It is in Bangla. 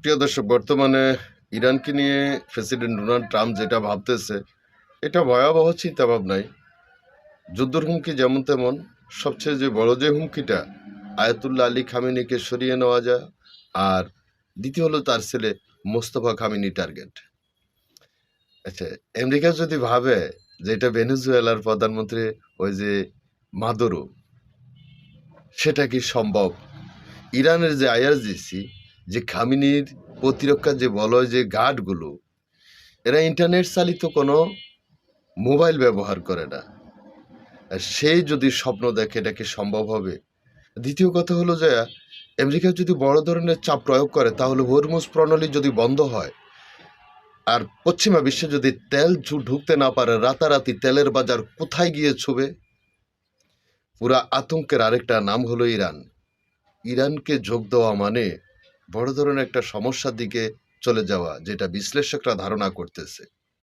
প্রিয় দর্শক, বর্তমানে ইরানকে নিয়ে প্রেসিডেন্ট ডোনাল্ড ট্রাম্প যেটা ভাবতেছে, এটা ভয়াবহ চিন্তা ভাবনাই। যুদ্ধের হুমকি যেমন তেমন, সবচেয়ে যে বড় যে হুমকিটা, আয়াতুল্লাহ আলী খামেনিকে সরিয়ে নেওয়া যায়। আর দ্বিতীয় হলো তার ছেলে মোস্তফা খামেনি টার্গেট। আচ্ছা, আমেরিকা যদি ভাবে যে এটা ভেনেজুয়েলার প্রধানমন্ত্রী ওই যে মাদুরো, সেটা কি সম্ভব? ইরানের যে আইআরজিসি, যে খামেনির প্রতিরক্ষার যে বলয় যে গার্ডগুলো, এরা ইন্টারনেট চালিত কোনো মোবাইল ব্যবহার করে না। আর সেই যদি স্বপ্ন দেখে, এটা কি সম্ভব হবে? দ্বিতীয় কথা হলো যে আমেরিকা যদি বড় ধরনের চাপ প্রয়োগ করে, তাহলে হরমুজ প্রণালী যদি বন্ধ হয় আর পশ্চিমা বিশ্বে যদি তেল ঢুকতে না পারে, রাতারাতি তেলের বাজার কোথায় গিয়ে ছুবে? পুরা আতঙ্কের আরেকটা নাম হলো ইরান। ইরানকে যোগ দেওয়া মানে বড় ধরনের একটা সমস্যার দিকে চলে যাওয়া, যেটা বিশ্লেষকরা ধারণা করতেছে।